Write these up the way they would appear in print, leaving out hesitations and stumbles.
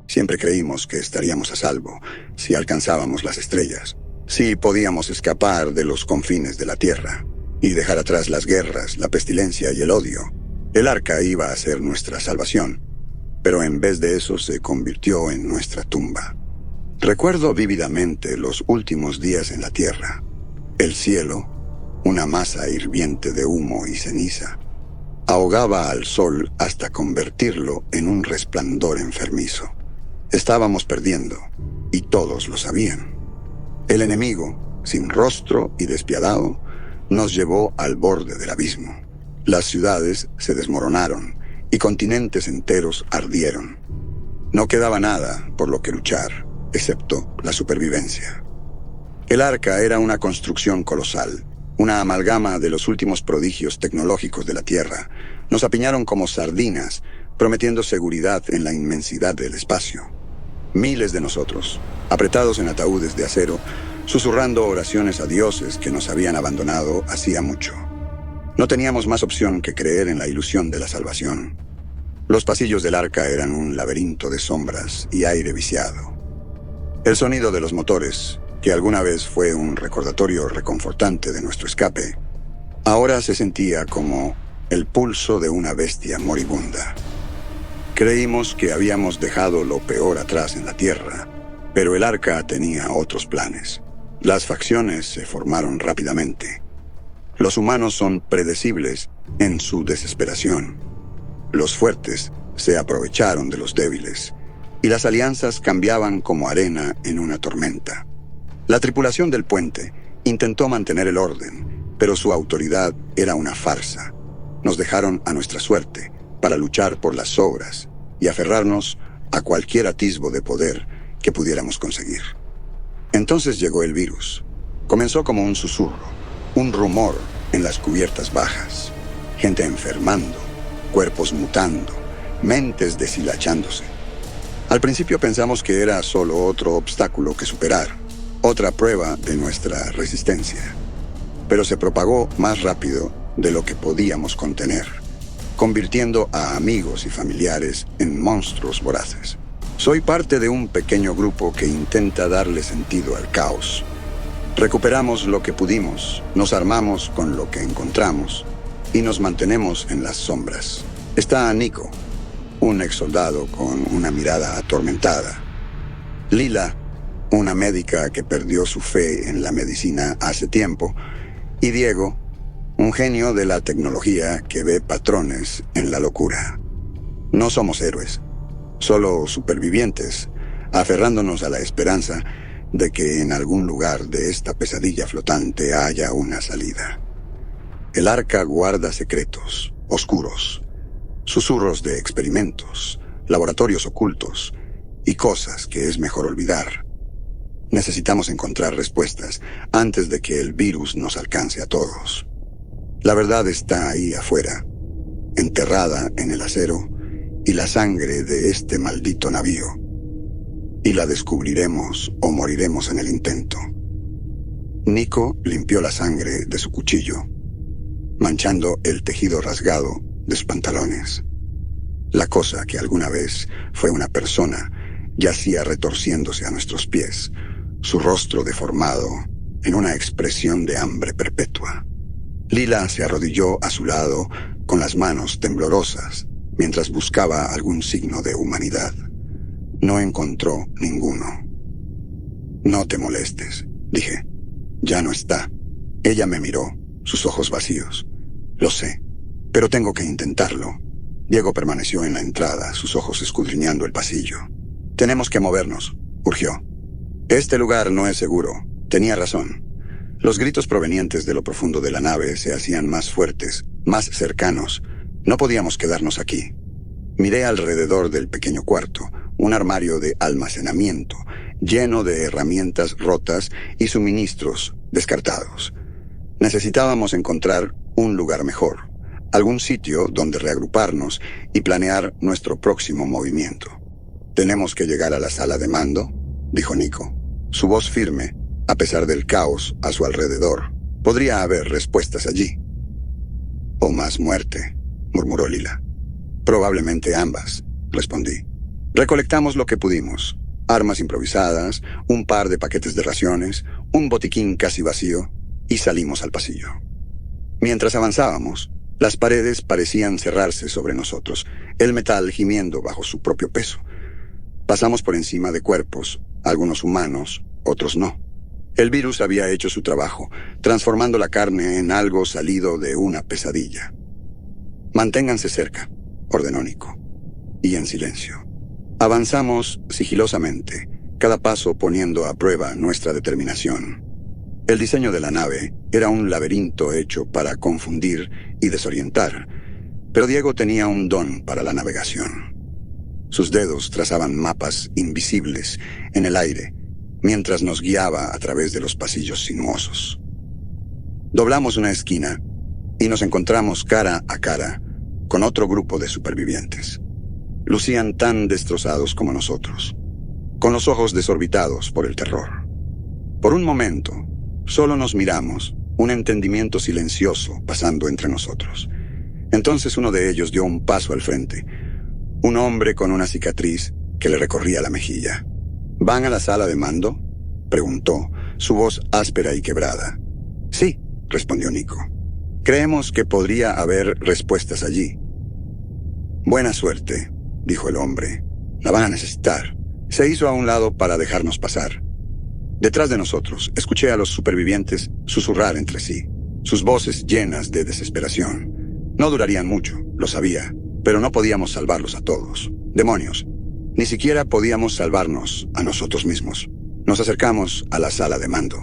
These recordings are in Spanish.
Siempre creímos que estaríamos a salvo si alcanzábamos las estrellas, si podíamos escapar de los confines de la Tierra y dejar atrás las guerras, la pestilencia y el odio. El arca iba a ser nuestra salvación, pero en vez de eso se convirtió en nuestra tumba. Recuerdo vívidamente los últimos días en la Tierra. El cielo, una masa hirviente de humo y ceniza, ahogaba al sol hasta convertirlo en un resplandor enfermizo. Estábamos perdiendo, y todos lo sabían. El enemigo, sin rostro y despiadado, nos llevó al borde del abismo. Las ciudades se desmoronaron, y continentes enteros ardieron. No quedaba nada por lo que luchar, excepto la supervivencia. El arca era una construcción colosal, una amalgama de los últimos prodigios tecnológicos de la Tierra. Nos apiñaron como sardinas, prometiendo seguridad en la inmensidad del espacio. Miles de nosotros, apretados en ataúdes de acero, susurrando oraciones a dioses que nos habían abandonado hacía mucho. No teníamos más opción que creer en la ilusión de la salvación. Los pasillos del arca eran un laberinto de sombras y aire viciado. El sonido de los motores, que alguna vez fue un recordatorio reconfortante de nuestro escape, ahora se sentía como el pulso de una bestia moribunda. Creímos que habíamos dejado lo peor atrás en la Tierra, pero el arca tenía otros planes. Las facciones se formaron rápidamente. Los humanos son predecibles en su desesperación. Los fuertes se aprovecharon de los débiles, y las alianzas cambiaban como arena en una tormenta. La tripulación del puente intentó mantener el orden, pero su autoridad era una farsa. Nos dejaron a nuestra suerte para luchar por las sobras y aferrarnos a cualquier atisbo de poder que pudiéramos conseguir. Entonces llegó el virus. Comenzó como un susurro, un rumor en las cubiertas bajas, gente enfermando, cuerpos mutando, mentes deshilachándose. Al principio pensamos que era solo otro obstáculo que superar, otra prueba de nuestra resistencia. Pero se propagó más rápido de lo que podíamos contener, convirtiendo a amigos y familiares en monstruos voraces. Soy parte de un pequeño grupo que intenta darle sentido al caos. Recuperamos lo que pudimos, nos armamos con lo que encontramos y nos mantenemos en las sombras. Está Nico, un exsoldado con una mirada atormentada. Lila, una médica que perdió su fe en la medicina hace tiempo. Y Diego, un genio de la tecnología que ve patrones en la locura. No somos héroes, solo supervivientes, aferrándonos a la esperanza de que en algún lugar de esta pesadilla flotante haya una salida. El arca guarda secretos, oscuros, susurros de experimentos, laboratorios ocultos y cosas que es mejor olvidar. Necesitamos encontrar respuestas antes de que el virus nos alcance a todos. La verdad está ahí afuera, enterrada en el acero y la sangre de este maldito navío. Y la descubriremos o moriremos en el intento. Nico limpió la sangre de su cuchillo, manchando el tejido rasgado de sus pantalones. La cosa que alguna vez fue una persona yacía retorciéndose a nuestros pies, su rostro deformado en una expresión de hambre perpetua. Lila se arrodilló a su lado con las manos temblorosas mientras buscaba algún signo de humanidad. No encontró ninguno. «No te molestes», dije. «Ya no está». Ella me miró, sus ojos vacíos. «Lo sé, pero tengo que intentarlo». Diego permaneció en la entrada, sus ojos escudriñando el pasillo. «Tenemos que movernos», urgió. «Este lugar no es seguro». Tenía razón. Los gritos provenientes de lo profundo de la nave se hacían más fuertes, más cercanos. No podíamos quedarnos aquí. Miré alrededor del pequeño cuarto, un armario de almacenamiento, lleno de herramientas rotas y suministros descartados. Necesitábamos encontrar un lugar mejor, algún sitio donde reagruparnos y planear nuestro próximo movimiento. «Tenemos que llegar a la sala de mando», dijo Nico. Su voz firme, a pesar del caos a su alrededor. Podría haber respuestas allí. «O más muerte», murmuró Lila. «Probablemente ambas», respondí. Recolectamos lo que pudimos. Armas improvisadas, un par de paquetes de raciones, un botiquín casi vacío, y salimos al pasillo. Mientras avanzábamos, las paredes parecían cerrarse sobre nosotros, el metal gimiendo bajo su propio peso. Pasamos por encima de cuerpos, algunos humanos, otros no. El virus había hecho su trabajo, transformando la carne en algo salido de una pesadilla. «Manténganse cerca», ordenó Nico, y en silencio. Avanzamos sigilosamente, cada paso poniendo a prueba nuestra determinación. El diseño de la nave era un laberinto hecho para confundir y desorientar, pero Diego tenía un don para la navegación. Sus dedos trazaban mapas invisibles en el aire, mientras nos guiaba a través de los pasillos sinuosos. Doblamos una esquina y nos encontramos cara a cara con otro grupo de supervivientes. Lucían tan destrozados como nosotros, con los ojos desorbitados por el terror. Por un momento, solo nos miramos, un entendimiento silencioso pasando entre nosotros. Entonces uno de ellos dio un paso al frente, un hombre con una cicatriz que le recorría la mejilla. «¿Van a la sala de mando?», preguntó, su voz áspera y quebrada. «Sí», respondió Nico. «Creemos que podría haber respuestas allí». «Buena suerte», dijo el hombre. «La van a necesitar». Se hizo a un lado para dejarnos pasar. Detrás de nosotros, escuché a los supervivientes susurrar entre sí, sus voces llenas de desesperación. No durarían mucho, lo sabía, pero no podíamos salvarlos a todos. ¡Demonios! Ni siquiera podíamos salvarnos a nosotros mismos. Nos acercamos a la sala de mando.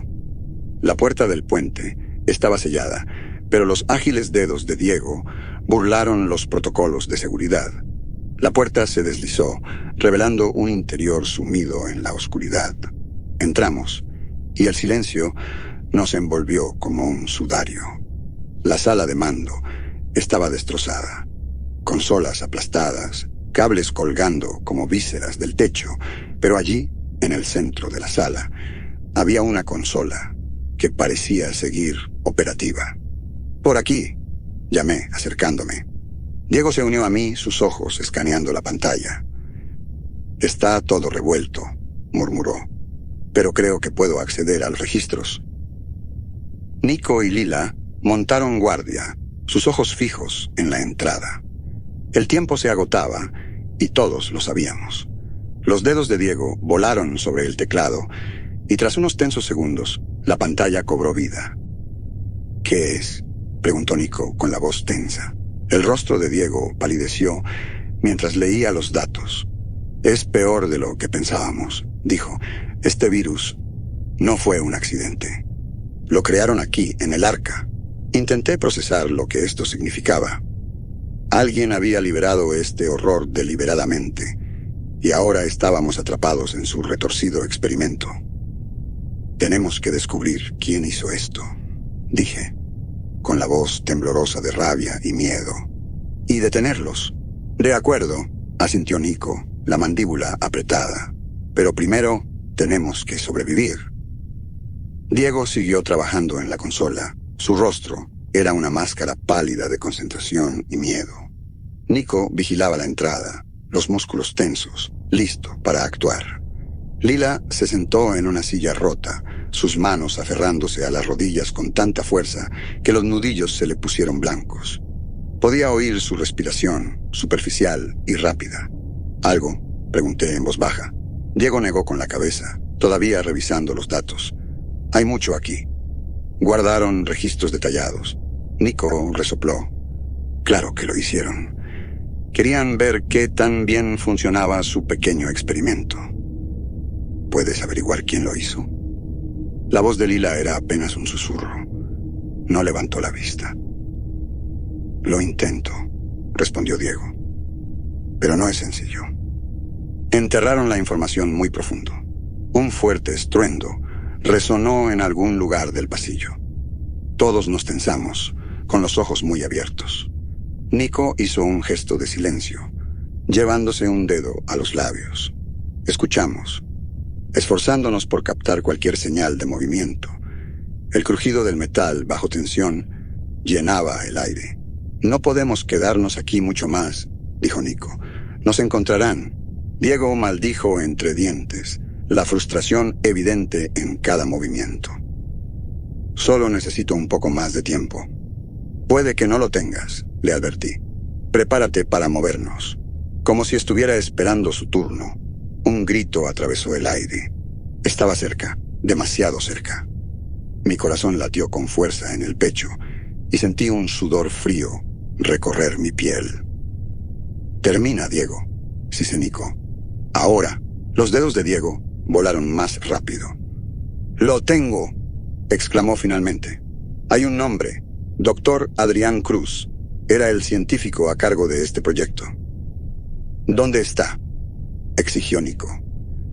La puerta del puente estaba sellada, pero los ágiles dedos de Diego burlaron los protocolos de seguridad. La puerta se deslizó, revelando un interior sumido en la oscuridad. Entramos, y el silencio nos envolvió como un sudario. La sala de mando estaba destrozada. Consolas aplastadas, cables colgando como vísceras del techo, pero allí, en el centro de la sala, había una consola que parecía seguir operativa. «Por aquí», llamé, acercándome. Diego se unió a mí, sus ojos escaneando la pantalla. «Está todo revuelto», murmuró, «pero creo que puedo acceder a los registros». Nico y Lila montaron guardia, sus ojos fijos en la entrada. El tiempo se agotaba, y todos lo sabíamos. Los dedos de Diego volaron sobre el teclado, y tras unos tensos segundos, la pantalla cobró vida. «¿Qué es?», preguntó Nico con la voz tensa. El rostro de Diego palideció mientras leía los datos. «Es peor de lo que pensábamos», dijo. «Este virus no fue un accidente. Lo crearon aquí, en el Arca». Intenté procesar lo que esto significaba. Alguien había liberado este horror deliberadamente, y ahora estábamos atrapados en su retorcido experimento. «Tenemos que descubrir quién hizo esto», dije, con la voz temblorosa de rabia y miedo. «Y detenerlos». «De acuerdo», asintió Nico, la mandíbula apretada. «Pero primero tenemos que sobrevivir». Diego siguió trabajando en la consola. Su rostro era una máscara pálida de concentración y miedo. Nico vigilaba la entrada, los músculos tensos, listo para actuar. Lila se sentó en una silla rota, sus manos aferrándose a las rodillas con tanta fuerza que los nudillos se le pusieron blancos. Podía oír su respiración, superficial y rápida. «¿Algo?», pregunté en voz baja. Diego negó con la cabeza, todavía revisando los datos. «Hay mucho aquí». Guardaron registros detallados. Nico resopló. «Claro que lo hicieron. Querían ver qué tan bien funcionaba su pequeño experimento». «¿Puedes averiguar quién lo hizo?». La voz de Lila era apenas un susurro. No levantó la vista. «Lo intento», respondió Diego. «Pero no es sencillo». Enterraron la información muy profundo. Un fuerte estruendo resonó en algún lugar del pasillo. Todos nos tensamos, con los ojos muy abiertos. Nico hizo un gesto de silencio, llevándose un dedo a los labios. Escuchamos, esforzándonos por captar cualquier señal de movimiento. El crujido del metal bajo tensión llenaba el aire. «No podemos quedarnos aquí mucho más», dijo Nico. «Nos encontrarán». Diego maldijo entre dientes, la frustración evidente en cada movimiento. «Solo necesito un poco más de tiempo». «Puede que no lo tengas», le advertí. «Prepárate para movernos». Como si estuviera esperando su turno, un grito atravesó el aire. Estaba cerca, demasiado cerca. Mi corazón latió con fuerza en el pecho y sentí un sudor frío recorrer mi piel. «Termina, Diego», dice Nico. «Ahora». Los dedos de Diego volaron más rápido. «Lo tengo», exclamó finalmente. «Hay un nombre, Dr. Adrián Cruz. Era el científico a cargo de este proyecto». «¿Dónde está?», exigió Nico.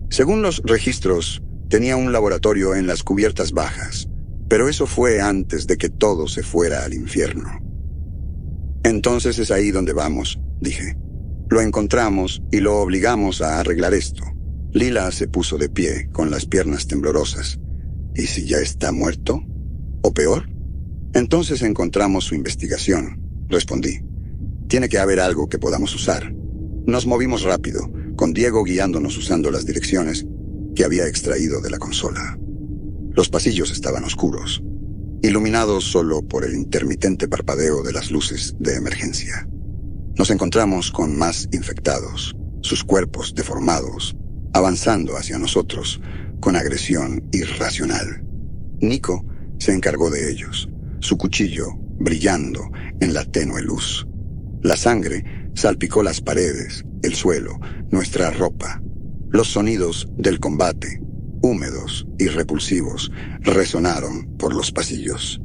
Según los registros, tenía un laboratorio en las cubiertas bajas, pero eso fue antes de que todo se fuera al infierno. «Entonces es ahí donde vamos», dije. «Lo encontramos y lo obligamos a arreglar esto». Lila se puso de pie, con las piernas temblorosas. «¿Y si ya está muerto? ¿O peor?». «Entonces encontramos su investigación», respondí. «Tiene que haber algo que podamos usar». Nos movimos rápido, con Diego guiándonos usando las direcciones que había extraído de la consola. Los pasillos estaban oscuros, iluminados solo por el intermitente parpadeo de las luces de emergencia. Nos encontramos con más infectados, sus cuerpos deformados, avanzando hacia nosotros con agresión irracional. Nico se encargó de ellos, su cuchillo brillando en la tenue luz. La sangre salpicó las paredes, el suelo, nuestra ropa. Los sonidos del combate, húmedos y repulsivos, resonaron por los pasillos.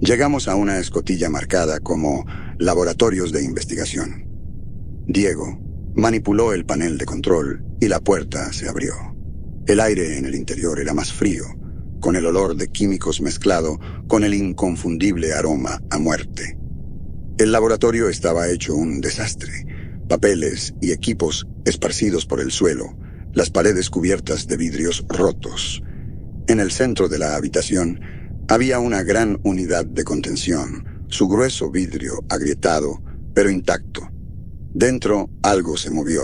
Llegamos a una escotilla marcada como Laboratorios de Investigación. Diego manipuló el panel de control y la puerta se abrió. El aire en el interior era más frío, con el olor de químicos mezclado con el inconfundible aroma a muerte. El laboratorio estaba hecho un desastre. Papeles y equipos esparcidos por el suelo, las paredes cubiertas de vidrios rotos. En el centro de la habitación había una gran unidad de contención, su grueso vidrio agrietado, pero intacto. Dentro algo se movió.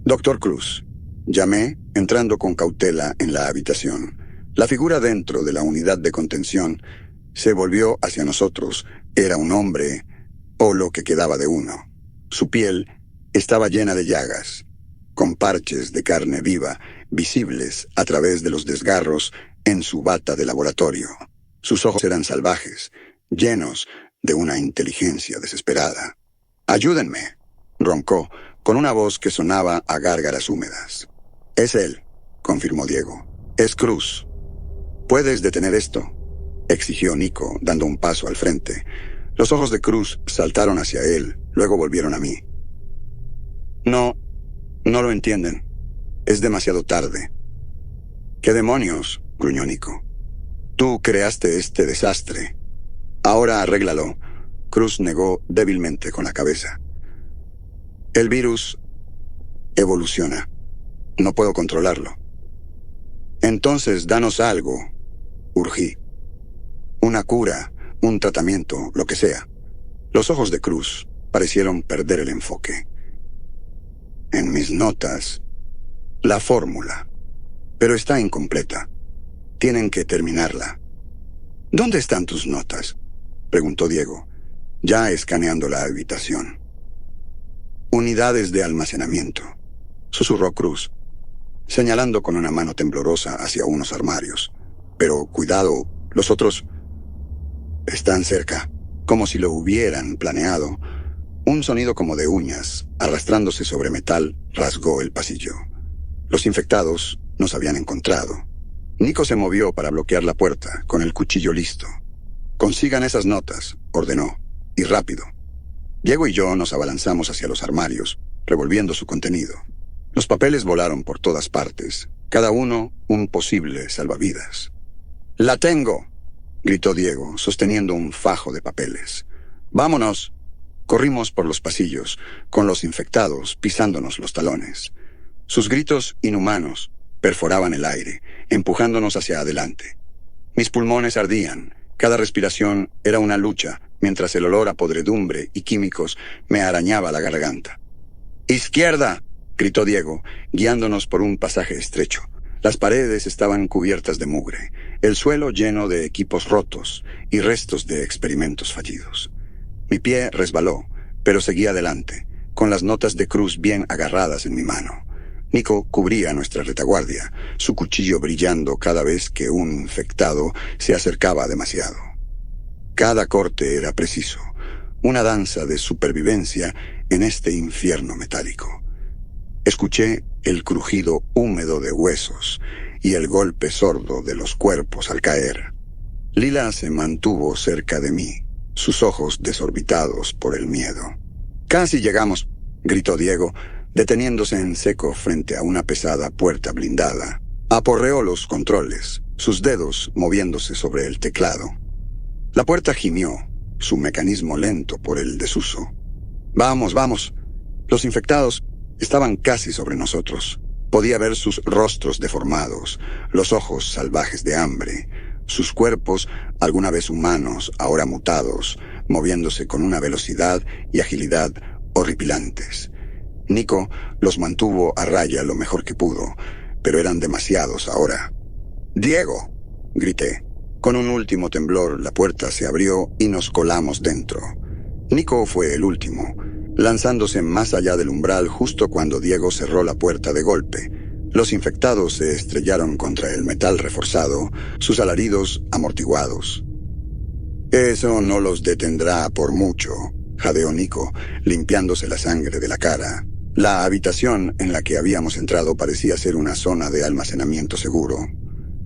«Dr. Cruz», llamé, entrando con cautela en la habitación. La figura dentro de la unidad de contención se volvió hacia nosotros. Era un hombre, o lo que quedaba de uno. Su piel estaba llena de llagas, con parches de carne viva visibles a través de los desgarros en su bata de laboratorio. Sus ojos eran salvajes, llenos de una inteligencia desesperada. «Ayúdenme», roncó, con una voz que sonaba a gárgaras húmedas. «Es él», confirmó Diego. «Es Cruz». «¿Puedes detener esto?», exigió Nico, dando un paso al frente. Los ojos de Cruz saltaron hacia él, luego volvieron a mí. No lo entienden. Es demasiado tarde». «¿Qué demonios?», gruñó Nico. «Tú creaste este desastre. Ahora arréglalo». Cruz negó débilmente con la cabeza. «El virus evoluciona. No puedo controlarlo». «Entonces danos algo», urgí. «Una cura, un tratamiento, lo que sea». Los ojos de Cruz parecieron perder el enfoque. «En mis notas, la fórmula, pero está incompleta. Tienen que terminarla». «¿Dónde están tus notas?», preguntó Diego, ya escaneando la habitación. «Unidades de almacenamiento», susurró Cruz, señalando con una mano temblorosa hacia unos armarios. «Pero cuidado, los otros están cerca», como si lo hubieran planeado. Un sonido como de uñas, arrastrándose sobre metal, rasgó el pasillo. Los infectados nos habían encontrado. Nico se movió para bloquear la puerta, con el cuchillo listo. «Consigan esas notas», ordenó, «y rápido». Diego y yo nos abalanzamos hacia los armarios, revolviendo su contenido. Los papeles volaron por todas partes, cada uno un posible salvavidas. «¡La tengo!», gritó Diego, sosteniendo un fajo de papeles. ¡Vámonos! Corrimos por los pasillos, con los infectados pisándonos los talones. Sus gritos inhumanos perforaban el aire, empujándonos hacia adelante. Mis pulmones ardían, cada respiración era una lucha, mientras el olor a podredumbre y químicos me arañaba la garganta. ¡Izquierda!, gritó Diego, guiándonos por un pasaje estrecho. Las paredes estaban cubiertas de mugre, el suelo lleno de equipos rotos y restos de experimentos fallidos. Mi pie resbaló, pero seguí adelante, con las notas de Cruz bien agarradas en mi mano. Nico cubría nuestra retaguardia, su cuchillo brillando cada vez que un infectado se acercaba demasiado. Cada corte era preciso, una danza de supervivencia en este infierno metálico. Escuché el crujido húmedo de huesos y el golpe sordo de los cuerpos al caer. Lila se mantuvo cerca de mí, sus ojos desorbitados por el miedo. «¡Casi llegamos!», gritó Diego, deteniéndose en seco frente a una pesada puerta blindada. Aporreó los controles, sus dedos moviéndose sobre el teclado. La puerta gimió, su mecanismo lento por el desuso. «¡Vamos, vamos!». Los infectados estaban casi sobre nosotros. Podía ver sus rostros deformados, los ojos salvajes de hambre, sus cuerpos, alguna vez humanos, ahora mutados, moviéndose con una velocidad y agilidad horripilantes. Nico los mantuvo a raya lo mejor que pudo, pero eran demasiados ahora. «¡Diego!», grité. Con un último temblor, la puerta se abrió y nos colamos dentro. Nico fue el último, lanzándose más allá del umbral justo cuando Diego cerró la puerta de golpe. Los infectados se estrellaron contra el metal reforzado, sus alaridos amortiguados. «Eso no los detendrá por mucho», jadeó Nico, limpiándose la sangre de la cara. La habitación en la que habíamos entrado parecía ser una zona de almacenamiento seguro,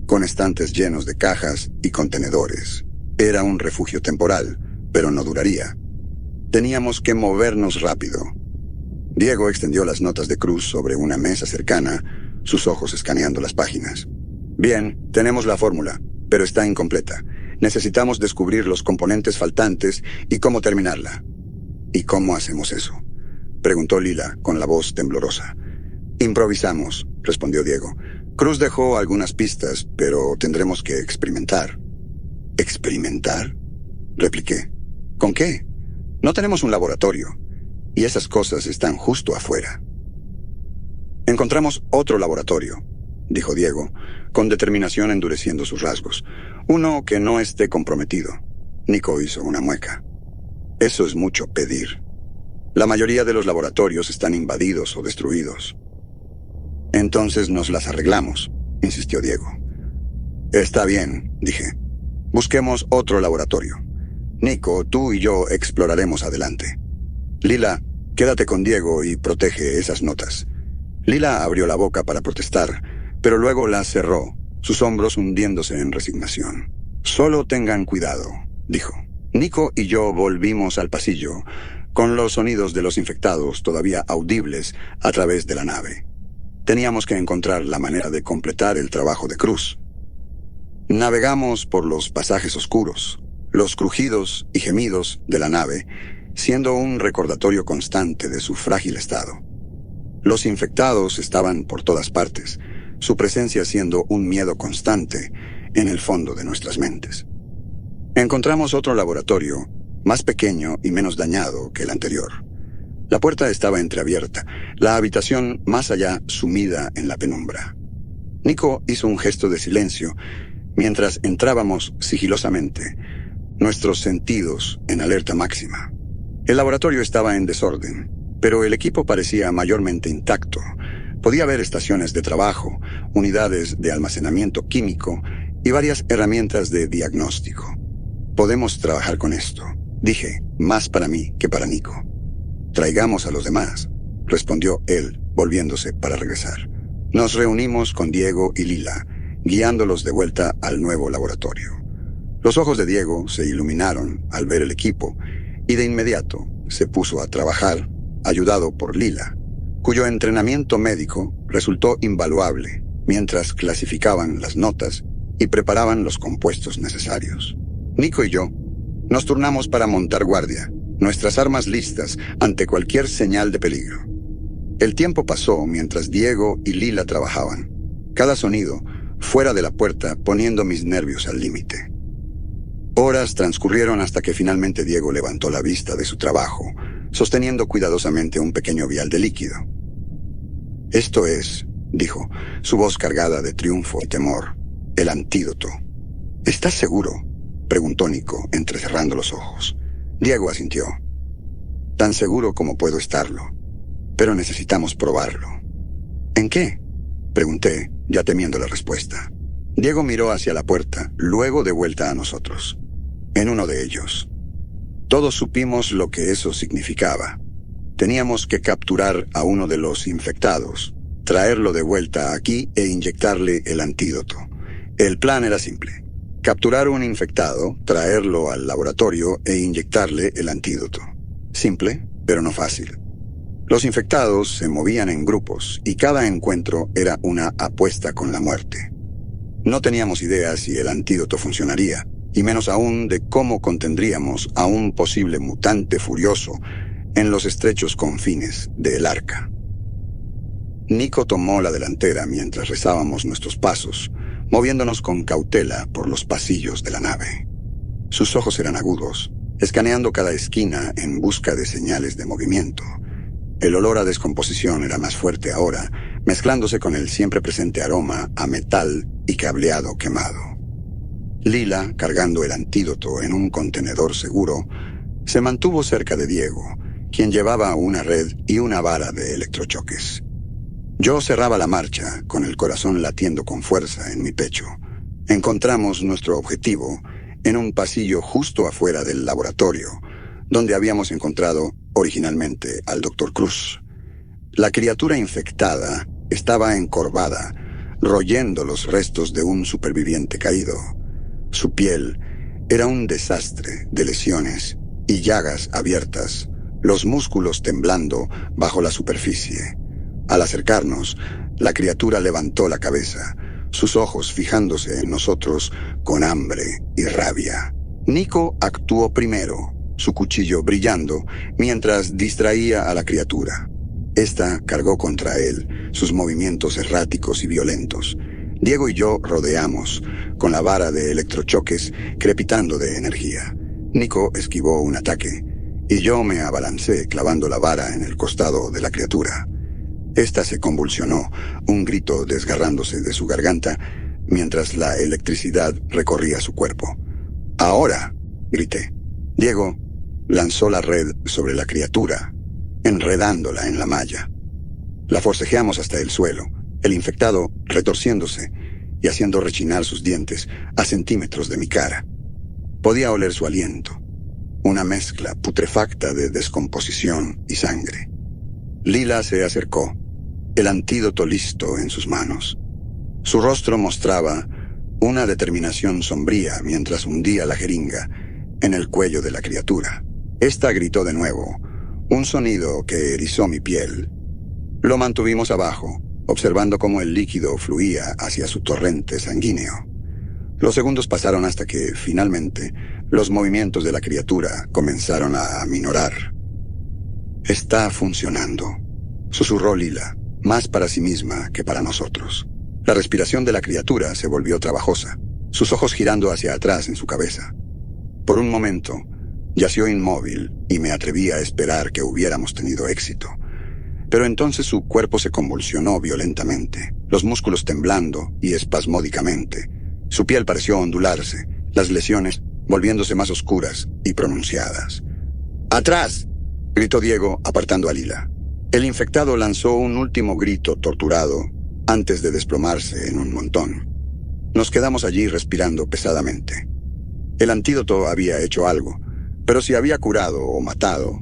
con estantes llenos de cajas y contenedores. Era un refugio temporal, pero no duraría. Teníamos que movernos rápido. Diego extendió las notas de Cruz sobre una mesa cercana, sus ojos escaneando las páginas. «Bien, tenemos la fórmula, pero está incompleta. Necesitamos descubrir los componentes faltantes y cómo terminarla». «¿Y cómo hacemos eso?», preguntó Lila con la voz temblorosa. «Improvisamos», respondió Diego. «Cruz dejó algunas pistas, pero tendremos que experimentar». «¿Experimentar?», repliqué. «¿Con qué? No tenemos un laboratorio, y esas cosas están justo afuera». «Encontramos otro laboratorio», dijo Diego, con determinación endureciendo sus rasgos. «Uno que no esté comprometido». Nico hizo una mueca. «Eso es mucho pedir. La mayoría de los laboratorios están invadidos o destruidos». «Entonces nos las arreglamos», insistió Diego. «Está bien», dije. «Busquemos otro laboratorio. Nico, tú y yo exploraremos adelante. Lila, quédate con Diego y protege esas notas». Lila abrió la boca para protestar, pero luego la cerró, sus hombros hundiéndose en resignación. «Solo tengan cuidado», dijo. Nico y yo volvimos al pasillo, con los sonidos de los infectados todavía audibles a través de la nave. Teníamos que encontrar la manera de completar el trabajo de Cruz. Navegamos por los pasajes oscuros, los crujidos y gemidos de la nave, siendo un recordatorio constante de su frágil estado. Los infectados estaban por todas partes, su presencia siendo un miedo constante en el fondo de nuestras mentes. Encontramos otro laboratorio, más pequeño y menos dañado que el anterior. La puerta estaba entreabierta, la habitación más allá sumida en la penumbra. Nico hizo un gesto de silencio mientras entrábamos sigilosamente, nuestros sentidos en alerta máxima. El laboratorio estaba en desorden, pero el equipo parecía mayormente intacto. Podía ver estaciones de trabajo, unidades de almacenamiento químico y varias herramientas de diagnóstico. «Podemos trabajar con esto», dije, más para mí que para Nico. «Traigamos a los demás», respondió él, volviéndose para regresar. Nos reunimos con Diego y Lila, guiándolos de vuelta al nuevo laboratorio. Los ojos de Diego se iluminaron al ver el equipo y de inmediato se puso a trabajar, ayudado por Lila, cuyo entrenamiento médico resultó invaluable mientras clasificaban las notas y preparaban los compuestos necesarios. Nico y yo nos turnamos para montar guardia, nuestras armas listas ante cualquier señal de peligro. El tiempo pasó mientras Diego y Lila trabajaban, cada sonido fuera de la puerta poniendo mis nervios al límite. Horas transcurrieron hasta que finalmente Diego levantó la vista de su trabajo, sosteniendo cuidadosamente un pequeño vial de líquido. «Esto es», dijo, su voz cargada de triunfo y temor, «el antídoto». «¿Estás seguro?», preguntó Nico, entrecerrando los ojos. Diego asintió. «Tan seguro como puedo estarlo, pero necesitamos probarlo». «¿En qué?», pregunté, ya temiendo la respuesta. Diego miró hacia la puerta, luego de vuelta a nosotros. «En uno de ellos». Todos supimos lo que eso significaba. Teníamos que capturar a uno de los infectados, traerlo de vuelta aquí e inyectarle el antídoto. El plan era simple: capturar un infectado, traerlo al laboratorio e inyectarle el antídoto. Simple, pero no fácil. Los infectados se movían en grupos y cada encuentro era una apuesta con la muerte. No teníamos idea si el antídoto funcionaría, y menos aún de cómo contendríamos a un posible mutante furioso en los estrechos confines del arca. Nico tomó la delantera mientras rezábamos nuestros pasos, moviéndonos con cautela por los pasillos de la nave. Sus ojos eran agudos, escaneando cada esquina en busca de señales de movimiento. El olor a descomposición era más fuerte ahora, mezclándose con el siempre presente aroma a metal y cableado quemado. Lila, cargando el antídoto en un contenedor seguro, se mantuvo cerca de Diego, quien llevaba una red y una vara de electrochoques. Yo cerraba la marcha, con el corazón latiendo con fuerza en mi pecho. Encontramos nuestro objetivo en un pasillo justo afuera del laboratorio, donde habíamos encontrado originalmente al Dr. Cruz. La criatura infectada estaba encorvada, royendo los restos de un superviviente caído. Su piel era un desastre de lesiones y llagas abiertas, los músculos temblando bajo la superficie. Al acercarnos, la criatura levantó la cabeza, sus ojos fijándose en nosotros con hambre y rabia. Nico actuó primero, su cuchillo brillando, mientras distraía a la criatura. Esta cargó contra él, sus movimientos erráticos y violentos. Diego y yo rodeamos, con la vara de electrochoques crepitando de energía. Nico esquivó un ataque, y yo me abalancé clavando la vara en el costado de la criatura. Esta se convulsionó, un grito desgarrándose de su garganta, mientras la electricidad recorría su cuerpo. «¡Ahora!», grité. Diego lanzó la red sobre la criatura, enredándola en la malla. La forcejeamos hasta el suelo, el infectado retorciéndose y haciendo rechinar sus dientes a centímetros de mi cara. Podía oler su aliento, una mezcla putrefacta de descomposición y sangre. Lila se acercó, el antídoto listo en sus manos. Su rostro mostraba una determinación sombría mientras hundía la jeringa en el cuello de la criatura. Esta gritó de nuevo, un sonido que erizó mi piel. Lo mantuvimos abajo, observando cómo el líquido fluía hacia su torrente sanguíneo. Los segundos pasaron hasta que, finalmente, los movimientos de la criatura comenzaron a aminorar. «Está funcionando», susurró Lila, más para sí misma que para nosotros. La respiración de la criatura se volvió trabajosa, sus ojos girando hacia atrás en su cabeza. Por un momento, yació inmóvil y me atreví a esperar que hubiéramos tenido éxito. Pero entonces su cuerpo se convulsionó violentamente, los músculos temblando y espasmódicamente. Su piel pareció ondularse, las lesiones volviéndose más oscuras y pronunciadas. «¡Atrás!», gritó Diego, apartando a Lila. El infectado lanzó un último grito torturado antes de desplomarse en un montón. Nos quedamos allí respirando pesadamente. El antídoto había hecho algo, pero si había curado o matado,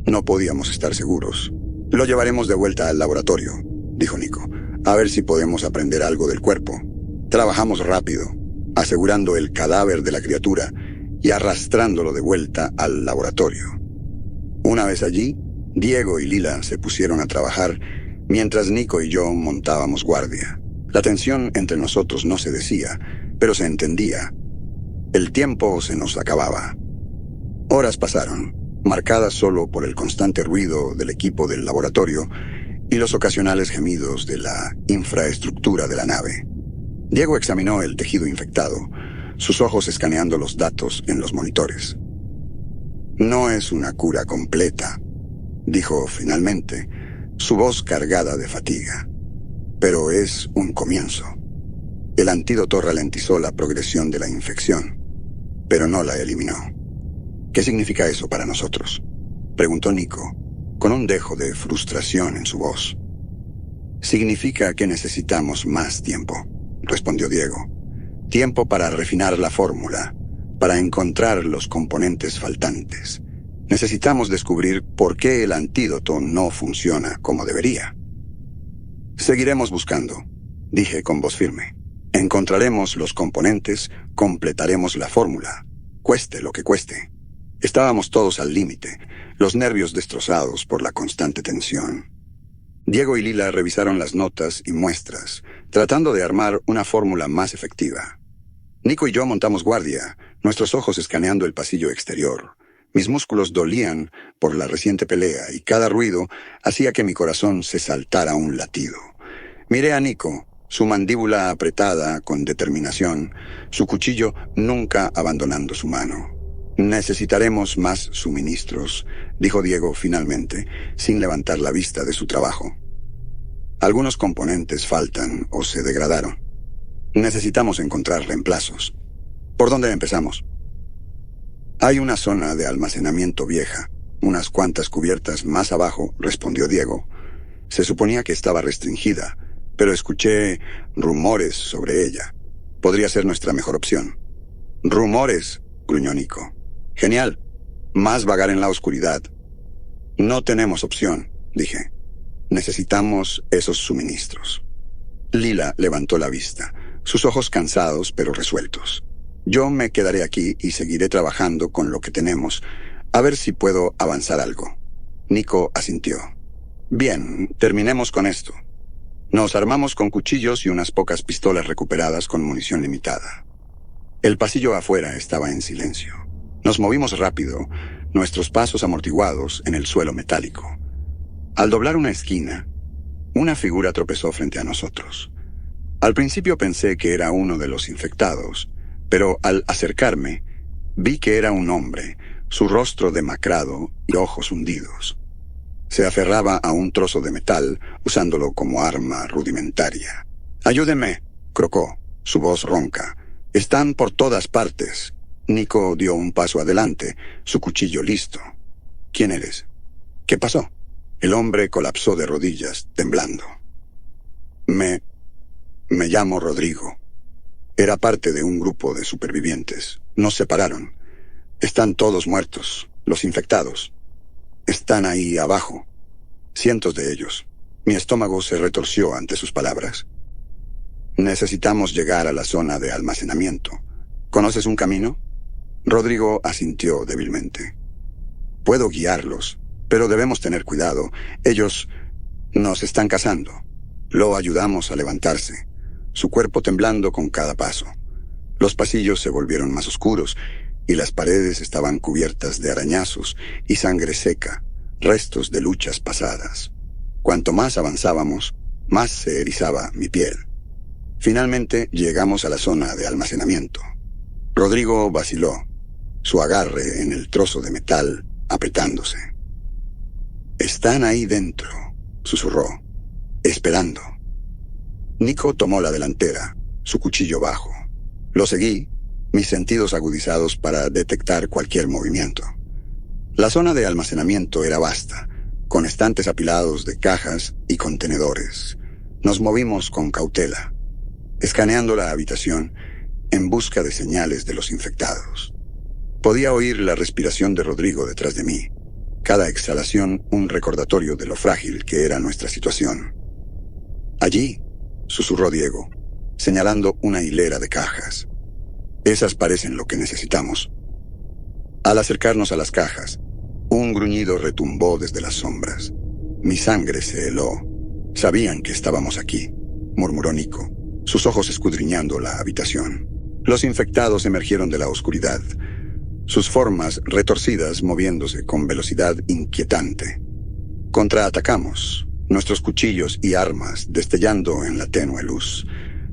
no podíamos estar seguros. «Lo llevaremos de vuelta al laboratorio», dijo Nico, «a ver si podemos aprender algo del cuerpo». Trabajamos rápido, asegurando el cadáver de la criatura y arrastrándolo de vuelta al laboratorio. Una vez allí, Diego y Lila se pusieron a trabajar mientras Nico y yo montábamos guardia. La tensión entre nosotros no se decía, pero se entendía. El tiempo se nos acababa. Horas pasaron, marcada solo por el constante ruido del equipo del laboratorio y los ocasionales gemidos de la infraestructura de la nave. Diego examinó el tejido infectado, sus ojos escaneando los datos en los monitores. No es una cura completa, dijo finalmente, su voz cargada de fatiga. Pero es un comienzo. El antídoto ralentizó la progresión de la infección, pero no la eliminó. ¿Qué significa eso para nosotros?, preguntó Nico, con un dejo de frustración en su voz. Significa que necesitamos más tiempo, respondió Diego. Tiempo para refinar la fórmula, para encontrar los componentes faltantes. Necesitamos descubrir por qué el antídoto no funciona como debería. Seguiremos buscando, dije con voz firme. Encontraremos los componentes, completaremos la fórmula, cueste lo que cueste. Estábamos todos al límite, los nervios destrozados por la constante tensión. Diego y Lila revisaron las notas y muestras, tratando de armar una fórmula más efectiva. Nico y yo montamos guardia, nuestros ojos escaneando el pasillo exterior. Mis músculos dolían por la reciente pelea y cada ruido hacía que mi corazón se saltara un latido. Miré a Nico, su mandíbula apretada con determinación, su cuchillo nunca abandonando su mano. Necesitaremos más suministros, dijo Diego finalmente, sin levantar la vista de su trabajo. Algunos componentes faltan o se degradaron. Necesitamos encontrar reemplazos. ¿Por dónde empezamos? Hay una zona de almacenamiento vieja, unas cuantas cubiertas más abajo, respondió Diego. Se suponía que estaba restringida, pero escuché rumores sobre ella. Podría ser nuestra mejor opción. Rumores, gruñó Nico. Genial. Más vagar en la oscuridad. No tenemos opción, dije. Necesitamos esos suministros. Lila levantó la vista, sus ojos cansados pero resueltos. Yo me quedaré aquí y seguiré trabajando con lo que tenemos, a ver si puedo avanzar algo. Nico asintió. Bien, terminemos con esto. Nos armamos con cuchillos y unas pocas pistolas recuperadas con munición limitada. El pasillo afuera estaba en silencio. Nos movimos rápido, nuestros pasos amortiguados en el suelo metálico. Al doblar una esquina, una figura tropezó frente a nosotros. Al principio pensé que era uno de los infectados, pero al acercarme, vi que era un hombre, su rostro demacrado y ojos hundidos. Se aferraba a un trozo de metal, usándolo como arma rudimentaria. «Ayúdenme», crocó, su voz ronca. «Están por todas partes». Nico dio un paso adelante, su cuchillo listo. «¿Quién eres? ¿Qué pasó?» El hombre colapsó de rodillas, temblando. Me llamo Rodrigo. Era parte de un grupo de supervivientes. Nos separaron. Están todos muertos, los infectados. Están ahí abajo. Cientos de ellos. Mi estómago se retorció ante sus palabras. Necesitamos llegar a la zona de almacenamiento. ¿Conoces un camino? Rodrigo asintió débilmente. Puedo guiarlos, pero debemos tener cuidado. Ellos nos están cazando. Lo ayudamos a levantarse, su cuerpo temblando con cada paso. Los pasillos se volvieron más oscuros y las paredes estaban cubiertas de arañazos y sangre seca, restos de luchas pasadas. Cuanto más avanzábamos, más se erizaba mi piel. Finalmente llegamos a la zona de almacenamiento. Rodrigo vaciló, su agarre en el trozo de metal apretándose. «Están ahí dentro», susurró, «esperando». Nico tomó la delantera, su cuchillo bajo. Lo seguí, mis sentidos agudizados para detectar cualquier movimiento. La zona de almacenamiento era vasta, con estantes apilados de cajas y contenedores. Nos movimos con cautela, escaneando la habitación en busca de señales de los infectados. Podía oír la respiración de Rodrigo detrás de mí, cada exhalación un recordatorio de lo frágil que era nuestra situación. «Allí», susurró Diego, señalando una hilera de cajas. «Esas parecen lo que necesitamos». Al acercarnos a las cajas, un gruñido retumbó desde las sombras. Mi sangre se heló. «Sabían que estábamos aquí», murmuró Nico, sus ojos escudriñando la habitación. Los infectados emergieron de la oscuridad. sus formas retorcidas moviéndose con velocidad inquietante. Contraatacamos, nuestros cuchillos y armas destellando en la tenue luz.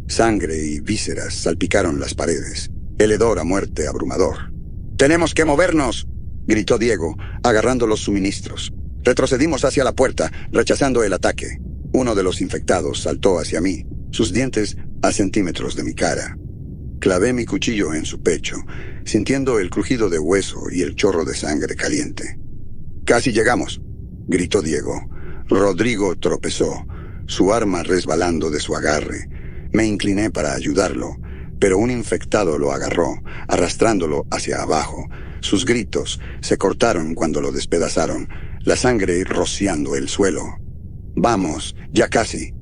Sangre y vísceras salpicaron las paredes, el hedor a muerte abrumador. «¡Tenemos que movernos!», gritó Diego, agarrando los suministros. Retrocedimos hacia la puerta, rechazando el ataque. Uno de los infectados saltó hacia mí, sus dientes a centímetros de mi cara. Clavé mi cuchillo en su pecho, sintiendo el crujido de hueso y el chorro de sangre caliente. «¡Casi llegamos!», gritó Diego. Rodrigo tropezó, su arma resbalando de su agarre. Me incliné para ayudarlo, pero un infectado lo agarró, arrastrándolo hacia abajo. Sus gritos se cortaron cuando lo despedazaron, la sangre rociando el suelo. «¡Vamos, ya casi!»,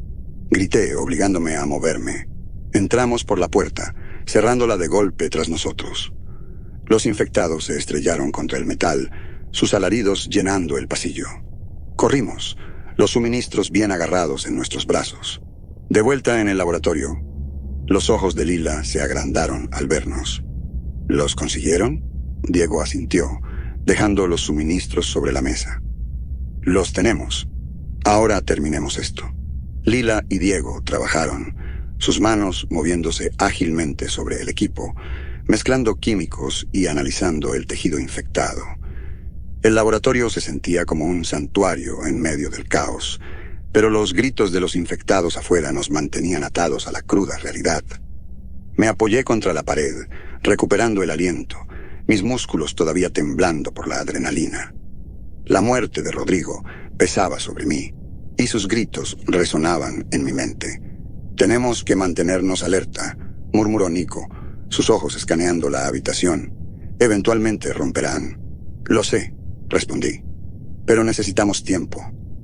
grité, obligándome a moverme. Entramos por la puerta, cerrándola de golpe tras nosotros. Los infectados se estrellaron contra el metal, sus alaridos llenando el pasillo. Corrimos, los suministros bien agarrados en nuestros brazos. De vuelta en el laboratorio, los ojos de Lila se agrandaron al vernos. «¿Los consiguieron?», Diego asintió, dejando los suministros sobre la mesa. «Los tenemos. Ahora terminemos esto». Lila y Diego trabajaron, sus manos moviéndose ágilmente sobre el equipo, mezclando químicos y analizando el tejido infectado. El laboratorio se sentía como un santuario en medio del caos, pero los gritos de los infectados afuera nos mantenían atados a la cruda realidad. Me apoyé contra la pared, recuperando el aliento, mis músculos todavía temblando por la adrenalina. La muerte de Rodrigo pesaba sobre mí, y sus gritos resonaban en mi mente. «Tenemos que mantenernos alerta», murmuró Nico, sus ojos escaneando la habitación. «Eventualmente romperán». «Lo sé», respondí. «Pero necesitamos tiempo.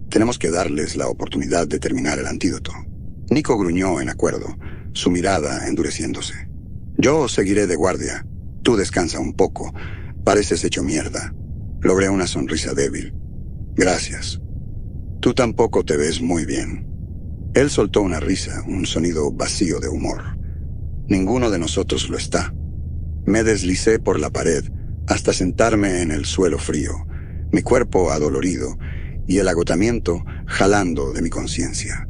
Tenemos que darles la oportunidad de terminar el antídoto». Nico gruñó en acuerdo, su mirada endureciéndose. «Yo seguiré de guardia. Tú descansa un poco. Pareces hecho mierda». Logré una sonrisa débil. «Gracias. Tú tampoco te ves muy bien». Él soltó una risa, un sonido vacío de humor. «Ninguno de nosotros lo está». Me deslicé por la pared hasta sentarme en el suelo frío, mi cuerpo adolorido y el agotamiento jalando de mi conciencia.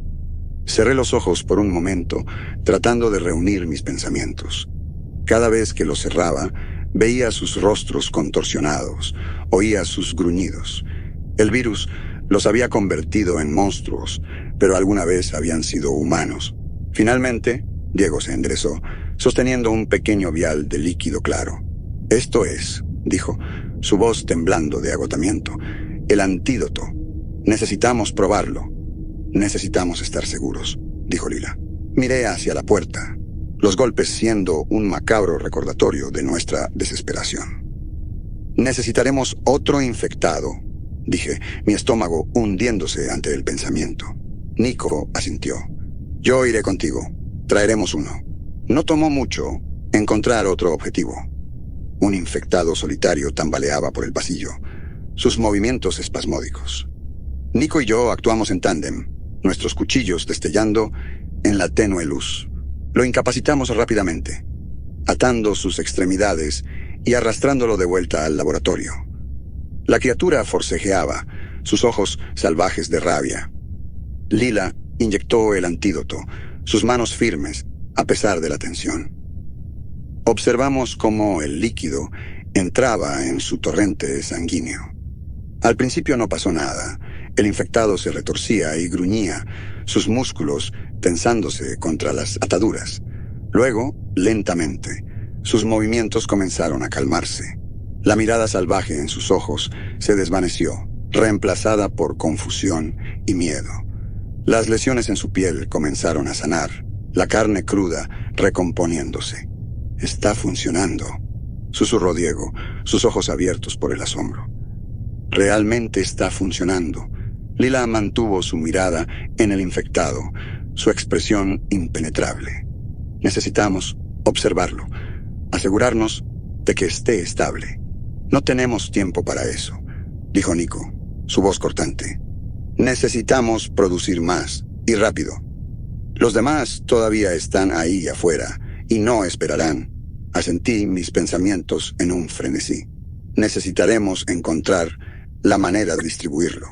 Cerré los ojos por un momento, tratando de reunir mis pensamientos. Cada vez que los cerraba, veía sus rostros contorsionados, oía sus gruñidos. El virus los había convertido en monstruos, pero alguna vez habían sido humanos. Finalmente, Diego se enderezó, sosteniendo un pequeño vial de líquido claro. «Esto es», dijo, su voz temblando de agotamiento, «el antídoto. Necesitamos probarlo». «Necesitamos estar seguros», dijo Lila. Miré hacia la puerta, los golpes siendo un macabro recordatorio de nuestra desesperación. «Necesitaremos otro infectado», dije, mi estómago hundiéndose ante el pensamiento. Nico asintió. «Yo iré contigo. Traeremos uno». No tomó mucho encontrar otro objetivo. Un infectado solitario tambaleaba por el pasillo, sus movimientos espasmódicos. Nico y yo actuamos en tándem, nuestros cuchillos destellando en la tenue luz. Lo incapacitamos rápidamente, atando sus extremidades y arrastrándolo de vuelta al laboratorio. La criatura forcejeaba, sus ojos salvajes de rabia. Lila inyectó el antídoto, sus manos firmes, a pesar de la tensión. Observamos cómo el líquido entraba en su torrente sanguíneo. Al principio no pasó nada. El infectado se retorcía y gruñía, sus músculos tensándose contra las ataduras. Luego, lentamente, sus movimientos comenzaron a calmarse. La mirada salvaje en sus ojos se desvaneció, reemplazada por confusión y miedo. Las lesiones en su piel comenzaron a sanar, la carne cruda recomponiéndose. «Está funcionando», susurró Diego, sus ojos abiertos por el asombro. «Realmente está funcionando». Lila mantuvo su mirada en el infectado, su expresión impenetrable. «Necesitamos observarlo, asegurarnos de que esté estable». «No tenemos tiempo para eso», dijo Nico, su voz cortante. «Necesitamos producir más, y rápido. Los demás todavía están ahí afuera, y no esperarán». Asentí mis pensamientos en un frenesí. Necesitaremos encontrar la manera de distribuirlo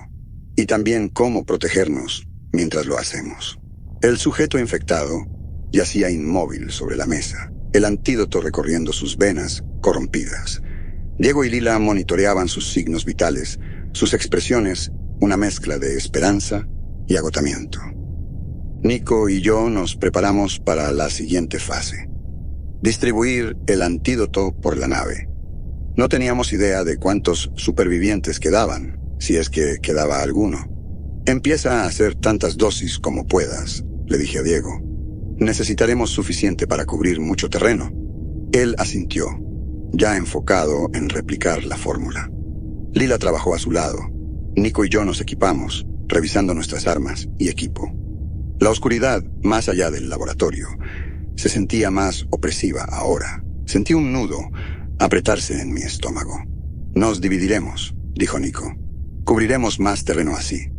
y también cómo protegernos mientras lo hacemos. El sujeto infectado yacía inmóvil sobre la mesa, el antídoto recorriendo sus venas corrompidas. Diego y Lila monitoreaban sus signos vitales, sus expresiones, una mezcla de esperanza y agotamiento. Nico y yo nos preparamos para la siguiente fase: distribuir el antídoto por la nave. No teníamos idea de cuántos supervivientes quedaban, si es que quedaba alguno. Empieza a hacer tantas dosis como puedas, le dije a Diego. Necesitaremos suficiente para cubrir mucho terreno. Él asintió, ya enfocado en replicar la fórmula. Lila trabajó a su lado. Nico y yo nos equipamos, revisando nuestras armas y equipo. La oscuridad, más allá del laboratorio, se sentía más opresiva ahora. Sentí un nudo apretarse en mi estómago. Nos dividiremos, dijo Nico. Cubriremos más terreno así.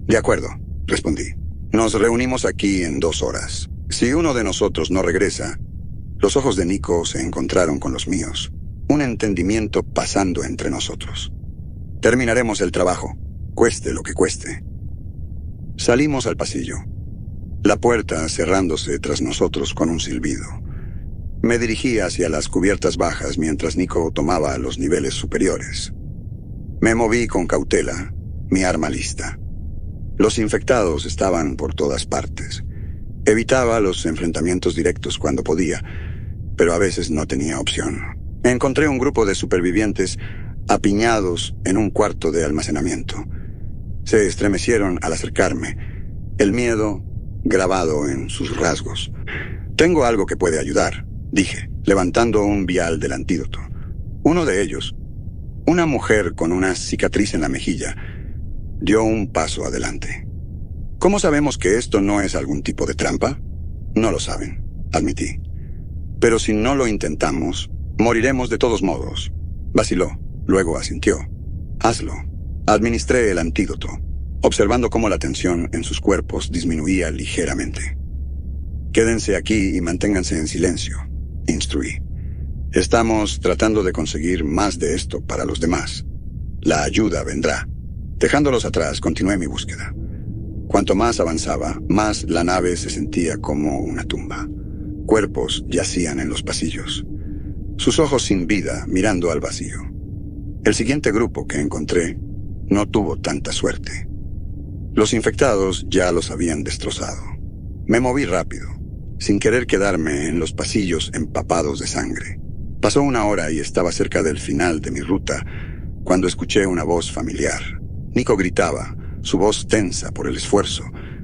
De acuerdo, respondí. Nos reunimos aquí en 2 horas. Si uno de nosotros no regresa... Los ojos de Nico se encontraron con los míos. Un entendimiento pasando entre nosotros. Terminaremos el trabajo, cueste lo que cueste. Salimos al pasillo. La puerta cerrándose tras nosotros con un silbido. Me dirigí hacia las cubiertas bajas mientras Nico tomaba los niveles superiores. Me moví con cautela, mi arma lista. Los infectados estaban por todas partes. Evitaba los enfrentamientos directos cuando podía, pero a veces no tenía opción. Encontré un grupo de supervivientes apiñados en un cuarto de almacenamiento. Se estremecieron al acercarme, el miedo grabado en sus rasgos. «Tengo algo que puede ayudar», dije, levantando un vial del antídoto. Uno de ellos, una mujer con una cicatriz en la mejilla, dio un paso adelante. ¿Cómo sabemos que esto no es algún tipo de trampa? No lo saben, admití. Pero si no lo intentamos, moriremos de todos modos. Vaciló, luego asintió. Hazlo. Administré el antídoto, observando cómo la tensión en sus cuerpos disminuía ligeramente. Quédense aquí y manténganse en silencio, instruí. Estamos tratando de conseguir más de esto para los demás. La ayuda vendrá. Dejándolos atrás, continué mi búsqueda. Cuanto más avanzaba, más la nave se sentía como una tumba. Cuerpos yacían en los pasillos, sus ojos sin vida mirando al vacío. El siguiente grupo que encontré no tuvo tanta suerte. Los infectados ya los habían destrozado. Me moví rápido, sin querer quedarme en los pasillos empapados de sangre. Pasó 1 hora y estaba cerca del final de mi ruta cuando escuché una voz familiar. Nico gritaba, su voz tensa por el esfuerzo.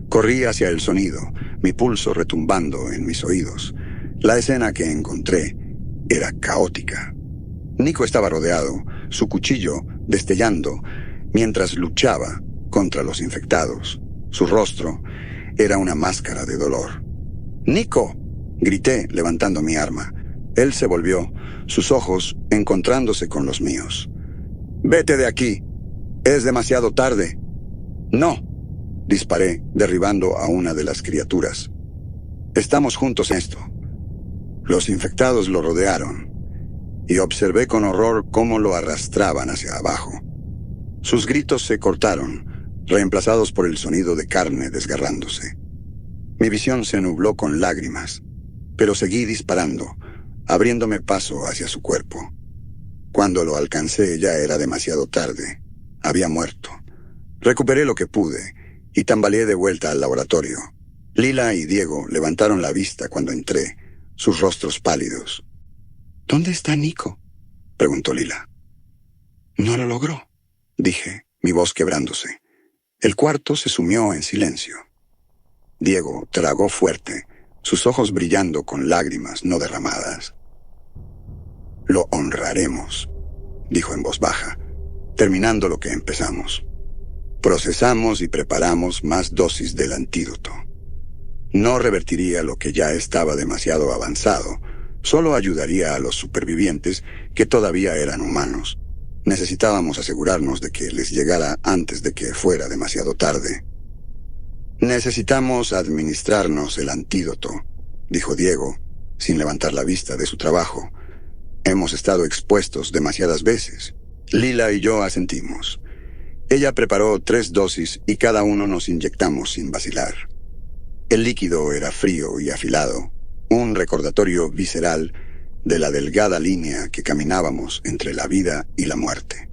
Corrí hacia el sonido, mi pulso retumbando en mis oídos. La escena que encontré era caótica. Nico estaba rodeado, su cuchillo destellando, mientras luchaba contra los infectados. Su rostro era una máscara de dolor. «¡Nico!», grité, levantando mi arma. Él se volvió, sus ojos encontrándose con los míos. «¡Vete de aquí! Es demasiado tarde». «¡No!», disparé, derribando a una de las criaturas. «Estamos juntos en esto». Los infectados lo rodearon, y observé con horror cómo lo arrastraban hacia abajo. Sus gritos se cortaron, reemplazados por el sonido de carne desgarrándose. Mi visión se nubló con lágrimas, pero seguí disparando, abriéndome paso hacia su cuerpo. Cuando lo alcancé ya era demasiado tarde. Había muerto. Recuperé lo que pude y tambaleé de vuelta al laboratorio. Lila y Diego levantaron la vista cuando entré, sus rostros pálidos. «¿Dónde está Nico?», preguntó Lila. «No lo logró», dije, mi voz quebrándose. El cuarto se sumió en silencio. Diego tragó fuerte, sus ojos brillando con lágrimas no derramadas. «Lo honraremos», dijo en voz baja, terminando lo que empezamos. Procesamos y preparamos más dosis del antídoto. No revertiría lo que ya estaba demasiado avanzado, solo ayudaría a los supervivientes que todavía eran humanos. Necesitábamos asegurarnos de que les llegara antes de que fuera demasiado tarde. «Necesitamos administrarnos el antídoto», dijo Diego, sin levantar la vista de su trabajo. «Hemos estado expuestos demasiadas veces Lila y yo asentimos. Ella preparó 3 dosis y cada uno nos inyectamos sin vacilar. El líquido era frío y afilado, un recordatorio visceral de la delgada línea que caminábamos entre la vida y la muerte.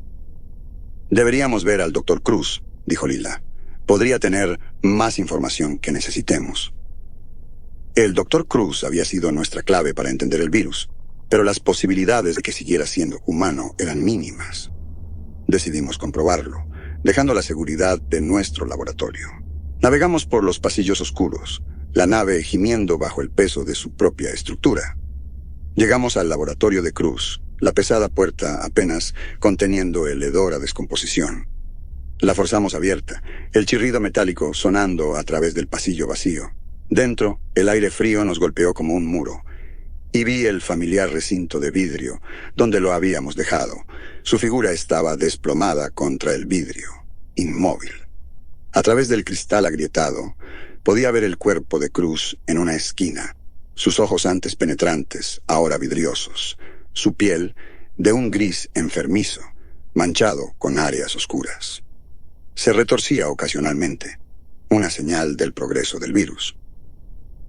Deberíamos ver al Dr. Cruz, dijo Lila. Podría tener más información que necesitemos. El Dr. Cruz había sido nuestra clave para entender el virus, pero las posibilidades de que siguiera siendo humano eran mínimas. Decidimos comprobarlo, dejando la seguridad de nuestro laboratorio. Navegamos por los pasillos oscuros, la nave gimiendo bajo el peso de su propia estructura. Llegamos al laboratorio de Cruz, la pesada puerta apenas conteniendo el hedor a descomposición. La forzamos abierta, el chirrido metálico sonando a través del pasillo vacío. Dentro, el aire frío nos golpeó como un muro, y vi el familiar recinto de vidrio, donde lo habíamos dejado. Su figura estaba desplomada contra el vidrio, inmóvil. A través del cristal agrietado, podía ver el cuerpo de Cruz en una esquina, sus ojos antes penetrantes, ahora vidriosos, su piel de un gris enfermizo, manchado con áreas oscuras. Se retorcía ocasionalmente, una señal del progreso del virus.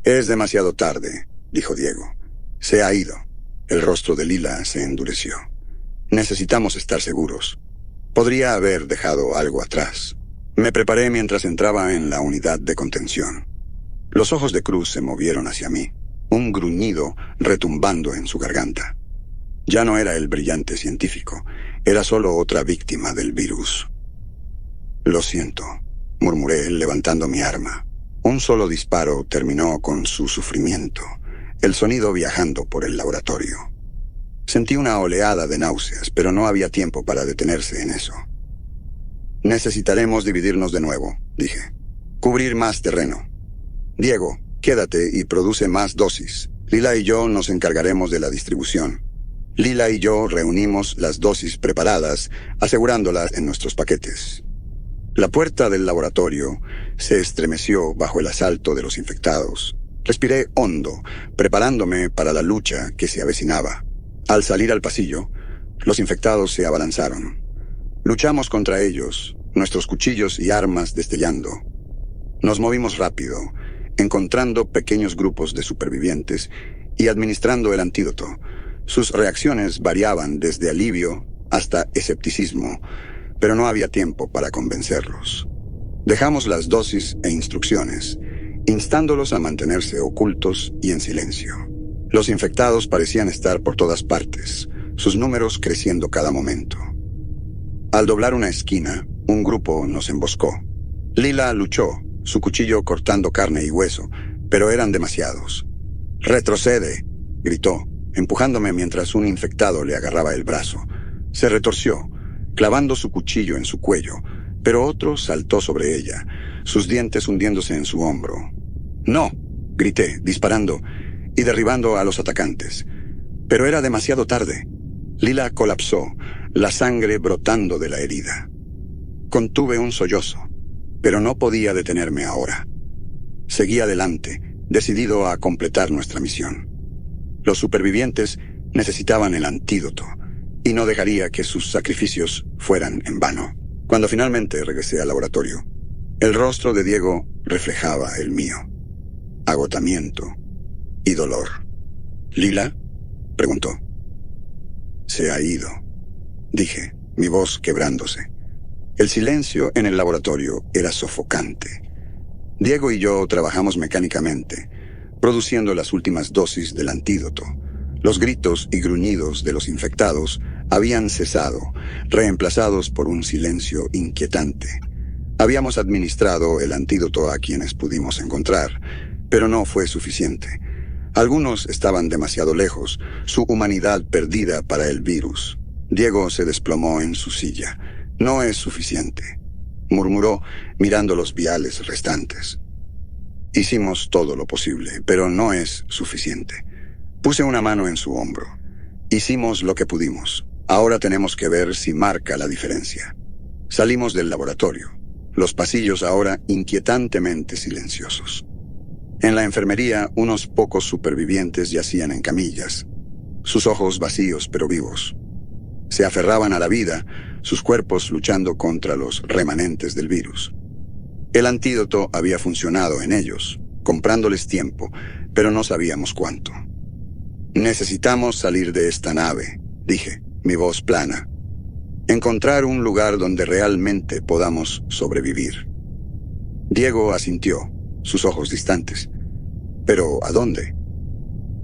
«Es demasiado tarde», dijo Diego. «Se ha ido». El rostro de Lila se endureció. «Necesitamos estar seguros. Podría haber dejado algo atrás». Me preparé mientras entraba en la unidad de contención. Los ojos de Cruz se movieron hacia mí, un gruñido retumbando en su garganta. Ya no era el brillante científico, era solo otra víctima del virus. «Lo siento», murmuré levantando mi arma. Un solo disparo terminó con su sufrimiento, el sonido viajando por el laboratorio. Sentí una oleada de náuseas, pero no había tiempo para detenerse en eso. «Necesitaremos dividirnos de nuevo», dije. «Cubrir más terreno. Diego, quédate y produce más dosis. Lila y yo nos encargaremos de la distribución». Lila y yo reunimos las dosis preparadas, asegurándolas en nuestros paquetes. La puerta del laboratorio se estremeció bajo el asalto de los infectados. Respiré hondo, preparándome para la lucha que se avecinaba. Al salir al pasillo, los infectados se abalanzaron. Luchamos contra ellos, nuestros cuchillos y armas destellando. Nos movimos rápido, encontrando pequeños grupos de supervivientes y administrando el antídoto. Sus reacciones variaban desde alivio hasta escepticismo, pero no había tiempo para convencerlos. Dejamos las dosis e instrucciones, instándolos a mantenerse ocultos y en silencio. Los infectados parecían estar por todas partes, sus números creciendo cada momento. Al doblar una esquina, un grupo nos emboscó. Lila luchó, su cuchillo cortando carne y hueso, pero eran demasiados. «¡Retrocede!», gritó, empujándome mientras un infectado le agarraba el brazo. Se retorció, clavando su cuchillo en su cuello, pero otro saltó sobre ella, sus dientes hundiéndose en su hombro. «¡No!», grité, disparando y derribando a los atacantes. Pero era demasiado tarde. Lila colapsó, la sangre brotando de la herida. Contuve un sollozo, pero no podía detenerme ahora. Seguí adelante, decidido a completar nuestra misión. Los supervivientes necesitaban el antídoto, y no dejaría que sus sacrificios fueran en vano. Cuando finalmente regresé al laboratorio, el rostro de Diego reflejaba el mío. Agotamiento y dolor. «¿Lila?», preguntó. «Se ha ido», dije, mi voz quebrándose. El silencio en el laboratorio era sofocante. Diego y yo trabajamos mecánicamente, produciendo las últimas dosis del antídoto. Los gritos y gruñidos de los infectados habían cesado, reemplazados por un silencio inquietante. Habíamos administrado el antídoto a quienes pudimos encontrar, pero no fue suficiente. Algunos estaban demasiado lejos, su humanidad perdida para el virus. Diego se desplomó en su silla. «No es suficiente», murmuró, mirando los viales restantes. «Hicimos todo lo posible, pero no es suficiente». Puse una mano en su hombro. «Hicimos lo que pudimos. Ahora tenemos que ver si marca la diferencia». Salimos del laboratorio, los pasillos ahora inquietantemente silenciosos. En la enfermería, unos pocos supervivientes yacían en camillas, sus ojos vacíos pero vivos. Se aferraban a la vida, sus cuerpos luchando contra los remanentes del virus. El antídoto había funcionado en ellos, comprándoles tiempo, pero no sabíamos cuánto. Necesitamos salir de esta nave, dije, mi voz plana. Encontrar un lugar donde realmente podamos sobrevivir. Diego asintió, sus ojos distantes. ¿Pero a dónde?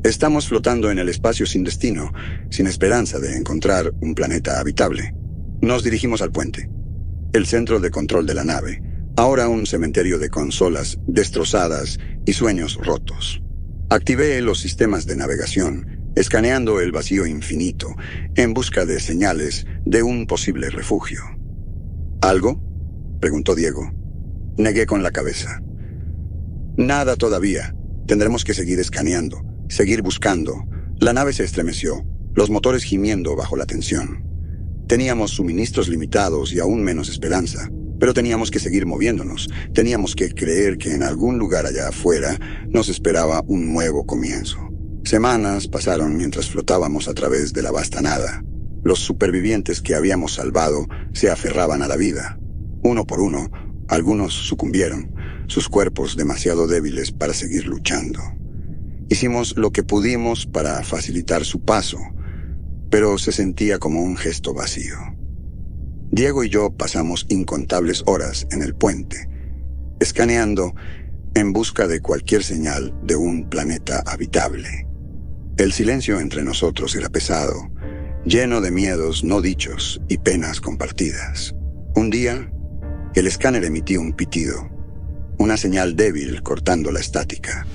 Estamos flotando en el espacio sin destino, sin esperanza de encontrar un planeta habitable. Nos dirigimos al puente, el centro de control de la nave, ahora un cementerio de consolas destrozadas y sueños rotos. Activé los sistemas de navegación, escaneando el vacío infinito, en busca de señales de un posible refugio. ¿Algo?, preguntó Diego. Negué con la cabeza. Nada todavía. Tendremos que seguir escaneando, seguir buscando. La nave se estremeció, los motores gimiendo bajo la tensión. Teníamos suministros limitados y aún menos esperanza, pero teníamos que seguir moviéndonos. Teníamos que creer que en algún lugar allá afuera nos esperaba un nuevo comienzo. Semanas pasaron mientras flotábamos a través de la vasta nada. Los supervivientes que habíamos salvado se aferraban a la vida. Uno por uno, algunos sucumbieron, sus cuerpos demasiado débiles para seguir luchando. Hicimos lo que pudimos para facilitar su paso, pero se sentía como un gesto vacío. Diego y yo pasamos incontables horas en el puente, escaneando en busca de cualquier señal de un planeta habitable. El silencio entre nosotros era pesado, lleno de miedos no dichos y penas compartidas. Un día, el escáner emitió un pitido, una señal débil cortando la estática.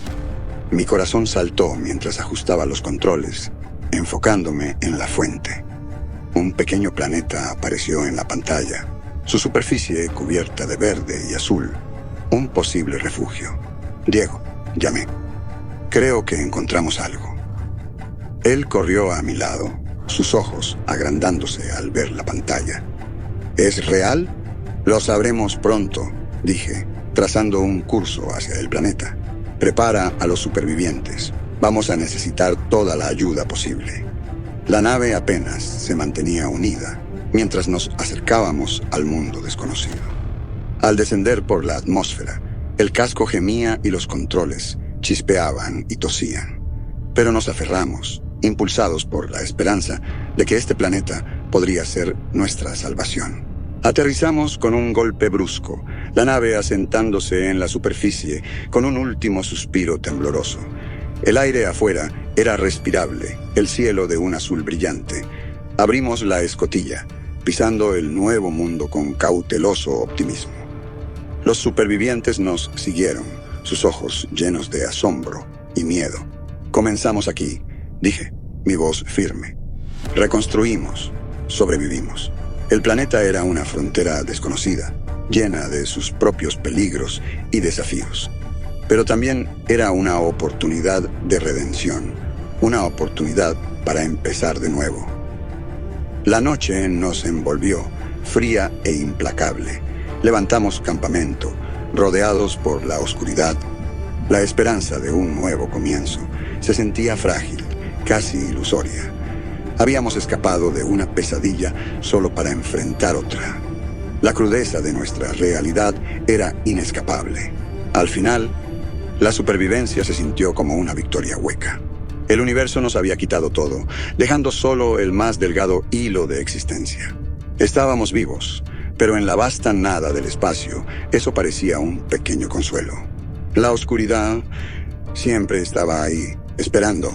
Mi corazón saltó mientras ajustaba los controles, enfocándome en la fuente. Un pequeño planeta apareció en la pantalla, su superficie cubierta de verde y azul, un posible refugio. Diego, llamé. Creo que encontramos algo. Él corrió a mi lado, sus ojos agrandándose al ver la pantalla. ¿Es real? Lo sabremos pronto, dije, trazando un curso hacia el planeta. Prepara a los supervivientes. Vamos a necesitar toda la ayuda posible. La nave apenas se mantenía unida, mientras nos acercábamos al mundo desconocido. Al descender por la atmósfera, el casco gemía y los controles chispeaban y tosían. Pero nos aferramos, impulsados por la esperanza de que este planeta podría ser nuestra salvación. Aterrizamos con un golpe brusco, la nave asentándose en la superficie con un último suspiro tembloroso. El aire afuera era respirable, el cielo de un azul brillante. Abrimos la escotilla, pisando el nuevo mundo con cauteloso optimismo. Los supervivientes nos siguieron, sus ojos llenos de asombro y miedo. Comenzamos aquí, dije, mi voz firme. Reconstruimos, sobrevivimos. El planeta era una frontera desconocida, llena de sus propios peligros y desafíos. Pero también era una oportunidad de redención, una oportunidad para empezar de nuevo. La noche nos envolvió, fría e implacable. Levantamos campamento, rodeados por la oscuridad. La esperanza de un nuevo comienzo se sentía frágil, casi ilusoria. Habíamos escapado de una pesadilla solo para enfrentar otra. La crudeza de nuestra realidad era inescapable. Al final, la supervivencia se sintió como una victoria hueca. El universo nos había quitado todo, dejando solo el más delgado hilo de existencia. Estábamos vivos, pero en la vasta nada del espacio, eso parecía un pequeño consuelo. La oscuridad siempre estaba ahí, esperando,